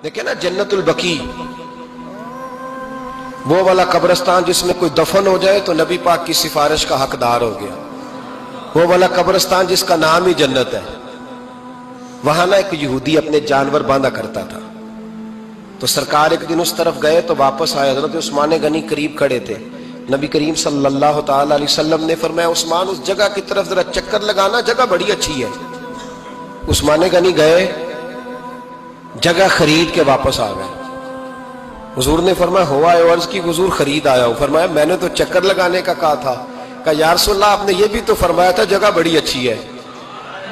دیکھیں نا جنت البقیع، وہ والا قبرستان جس میں کوئی دفن ہو جائے تو نبی پاک کی سفارش کا حقدار ہو گیا. وہ والا قبرستان جس کا نام ہی جنت ہے. وہاں نا ایک یہودی اپنے جانور باندھا کرتا تھا. تو سرکار ایک دن اس طرف گئے تو واپس آئے. حضرت عثمان غنی قریب کھڑے تھے. نبی کریم صلی اللہ تعالی علیہ وسلم نے فرمایا عثمان اس جگہ کی طرف ذرا چکر لگانا، جگہ بڑی اچھی ہے. عثمان غنی گئے، جگہ خرید کے واپس آ گئے. حضور نے فرمایا ہوا ہے؟ عرض کی حضور خرید آیا ہوں. فرمایا میں نے تو چکر لگانے کا کہا تھا. کہا یا رسول اللہ آپ نے یہ بھی تو فرمایا تھا جگہ بڑی اچھی ہے.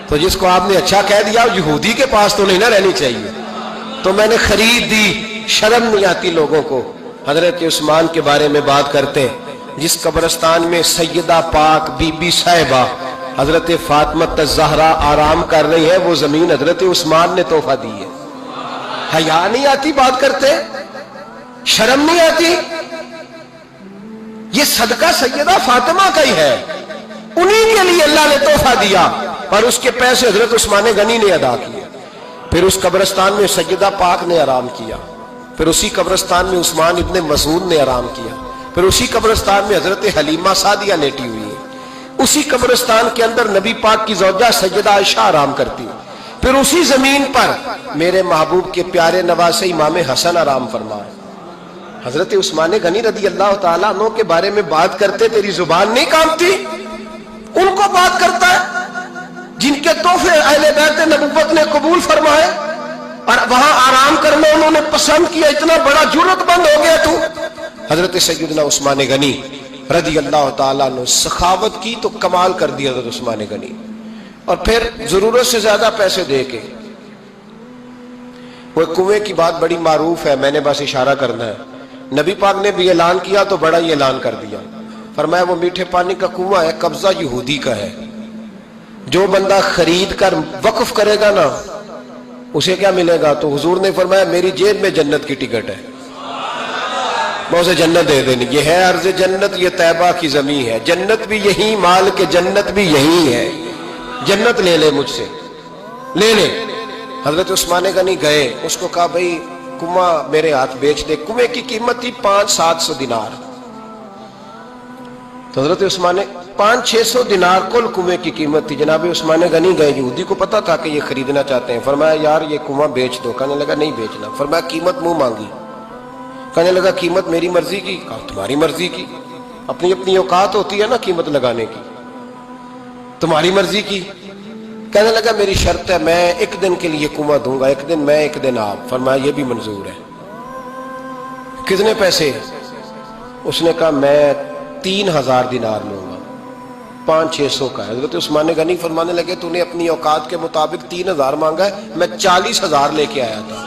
تو جس کو آپ نے اچھا کہہ دیا یہودی کے پاس تو نہیں نہ رہنی چاہیے، تو میں نے خرید دی. شرم نہیں آتی لوگوں کو. حضرت عثمان کے بارے میں بات کرتے ہیں جس قبرستان میں سیدہ پاک بی بی صاحبہ حضرت فاطمہ الزہرا آرام کر رہی ہے، وہ زمین حضرت عثمان نے تحفہ دی ہے. حیا نہیں آتی بات کرتے؟ شرم نہیں آتی؟ یہ صدقہ سیدہ فاطمہ کا ہی ہے، انہی کے لیے اللہ نے تحفہ دیا، اور اس کے پیسے حضرت عثمان غنی نے ادا کیے. پھر اس قبرستان میں سیدہ پاک نے آرام کیا. پھر اسی قبرستان میں عثمان ابن مسعود نے آرام کیا. پھر اسی قبرستان میں حضرت حلیمہ سعدیہ لیٹی ہوئی ہے. اسی قبرستان کے اندر نبی پاک کی زوجہ سیدہ عائشہ آرام کرتی ہے. پھر اسی زمین پر میرے محبوب کے پیارے نواسے امام حسن آرام فرمائے. حضرت عثمان غنی رضی اللہ تعالیٰ عنہ کے بارے میں بات کرتے تیری زبان نہیں کانپتی؟ ان کو بات کرتا ہے جن کے تحفے اہل بیت نبوت نے قبول فرمائے اور وہاں آرام کرنا انہوں نے پسند کیا. اتنا بڑا جرت بند ہو گیا تو. حضرت سیدنا عثمان غنی رضی اللہ تعالیٰ عنہ سخاوت کی تو کمال کر دیا حضرت عثمان غنی. اور پھر ضرورت سے زیادہ پیسے دے کے وہ کنویں کی بات بڑی معروف ہے، میں نے بس اشارہ کرنا ہے. نبی پاک نے بھی اعلان کیا تو بڑا ہی اعلان کر دیا. فرمایا وہ میٹھے پانی کا کنواں ہے، قبضہ یہودی کا ہے. جو بندہ خرید کر وقف کرے گا نا اسے کیا ملے گا؟ تو حضور نے فرمایا میری جیب میں جنت کی ٹکٹ ہے، میں اسے جنت دے دینی. یہ ہے عرض جنت، یہ طیبہ کی زمین ہے. جنت بھی یہی، مال کے جنت بھی یہی ہے. جنت لے لے مجھ سے، لے لے. حضرت عثمان غنی گئے، اس کو کہا بھائی کنواں میرے ہاتھ بیچ دے. کنویں کی قیمت تھی 500-700 دینار. تو حضرت عثمان 500-600 دینار کل کنویں کی قیمت تھی. جناب عثمان غنی گئے، یہودی کو پتا تھا کہ یہ خریدنا چاہتے ہیں. فرمایا یار یہ کنواں بیچ دو. کہنے لگا نہیں بیچنا. فرمایا قیمت منہ مانگی. کہنے لگا قیمت میری مرضی کی. کہا تمہاری مرضی کی؟ اپنی اپنی اوقات ہوتی ہے نا قیمت لگانے کی. تمہاری مرضی کی. کہنے لگا میری شرط ہے میں ایک دن کے لیے کنواں دوں گا، ایک دن میں ایک دن آپ. فرمایا یہ بھی منظور ہے. کتنے پیسے؟ اس نے کہا میں 3000 دینار لوں گا. 500-600 کا ہے. حضرت عثمان غنی فرمانے لگے تو نے اپنی اوقات کے مطابق 3000 مانگا ہے، میں 40,000 لے کے آیا تھا.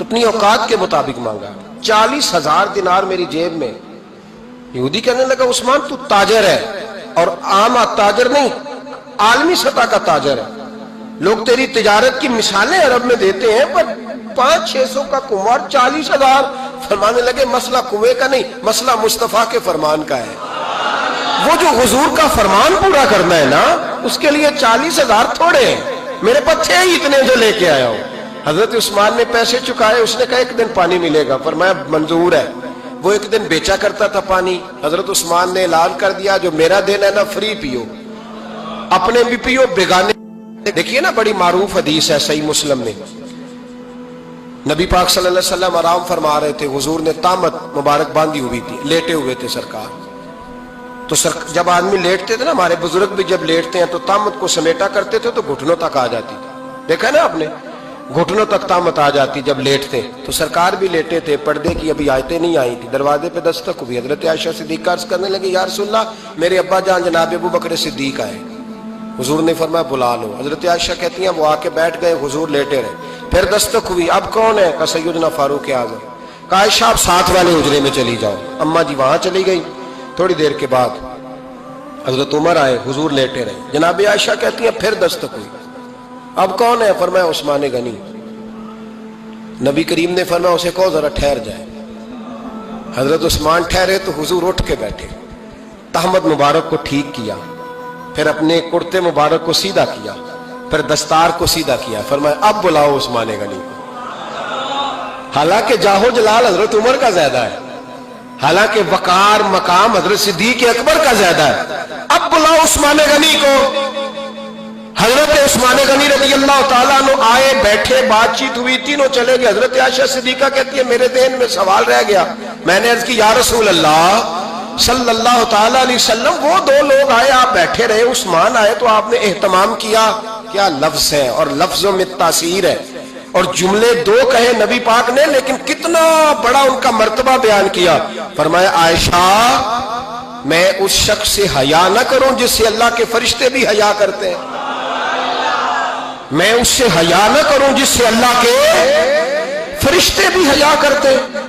اپنی اوقات کے مطابق مانگا. 40,000 دینار میری جیب میں. یہودی کہنے لگا عثمان تو تاجر ہے، اور عام تاجر نہیں، عالمی سطح کا تاجر ہے. لوگ تیری تجارت کی مثالیں عرب میں دیتے ہیں، پر 500-600 کا کنواں 40,000. فرمانے لگے مسئلہ کنویں کا نہیں، مسئلہ مصطفیٰ کے فرمان کا ہے. وہ جو حضور کا فرمان پورا کرنا ہے نا اس کے لیے 40,000 تھوڑے ہیں. میرے پاس تھے ہی اتنے جو لے کے آیا ہوں. حضرت عثمان نے پیسے چکائے. اس نے کہا ایک دن پانی ملے گا. فرمایا منظور ہے. وہ ایک دن بیچا کرتا تھا پانی. حضرت عثمان نے اعلان کر دیا جو میرا دن ہے نا فری پیو، اپنے بھی پیو بیگانے. دیکھیے نا بڑی معروف حدیث ہے صحیح مسلم میں. نبی پاک صلی اللہ علیہ وسلم آرام فرما رہے تھے. حضور نے تامت مبارک باندھی ہوئی تھی، لیٹے ہوئے تھے سرکار. تو جب آدمی لیٹتے تھے نا، ہمارے بزرگ بھی جب لیٹتے ہیں تو تامت کو سمیٹا کرتے تھے تو گھٹنوں تک آ جاتی تھی. دیکھا نا آپ نے، گھٹنوں تک تامت آ جاتی جب لیٹتے. تو سرکار بھی لیٹے تھے، پردے کی ابھی آیتیں نہیں آئی تھی. دروازے پہ دستک ہوئی. حضرت عائشہ صدیقہ عرض کرنے لگے یا رسول اللہ میرے ابا جان جناب ابو بکر صدیق آئے. حضور نے فرمایا بلا لو. حضرت عائشہ کہتی ہیں وہ آ کے بیٹھ گئے، حضور لیٹے رہے. پھر دستک ہوئی. اب کون ہے؟ کہا سیدنا فاروق اعظم. کہا عائشہ آپ ساتھ والے حجرے میں چلی جاؤ. اماں جی وہاں چلی گئی. تھوڑی دیر کے بعد حضرت عمر آئے، حضور لیٹے رہے. جناب عائشہ کہتی ہیں پھر دستک ہوئی. اب کون ہے؟ فرمایا عثمان غنی. نبی کریم نے فرمایا اسے کہو ذرا ٹھہر جائے. حضرت عثمان ٹھہرے تو حضور اٹھ کے بیٹھے، تہمت مبارک کو ٹھیک کیا، پھر اپنے کرتے مبارک کو سیدھا کیا، پھر دستار کو سیدھا کیا، فرمایا اب بلاؤ عثمان غنی کو۔ حالانکہ جاہو جلال حضرت عمر کا زیادہ ہے، حالانکہ وقار مقام حضرت صدیق اکبر کا زیادہ ہے، اب بلاؤ عثمان غنی کو۔ حضرت عثمان غنی رضی اللہ تعالیٰ عنہ آئے، بیٹھے، بات چیت ہوئی، تینوں چلے گئے۔ حضرت عائشہ صدیقہ کہتی ہے میرے ذہن میں سوال رہ گیا، میں نے عرض کی یا رسول اللہ صلی اللہ تعالیٰ علیہ وسلم، وہ دو لوگ آئے، آپ بیٹھے رہے، عثمان آئے تو آپ نے اہتمام کیا، کیا لفظ ہے اور لفظوں میں تاثیر ہے، اور جملے دو کہے نبی پاک نے لیکن کتنا بڑا ان کا مرتبہ بیان کیا۔ فرمایا عائشہ میں اس شخص سے حیا نہ کروں جس سے اللہ کے فرشتے بھی حیا کرتے ہیں، میں اس سے حیا نہ کروں جس سے اللہ کے فرشتے بھی حیا کرتے ہیں۔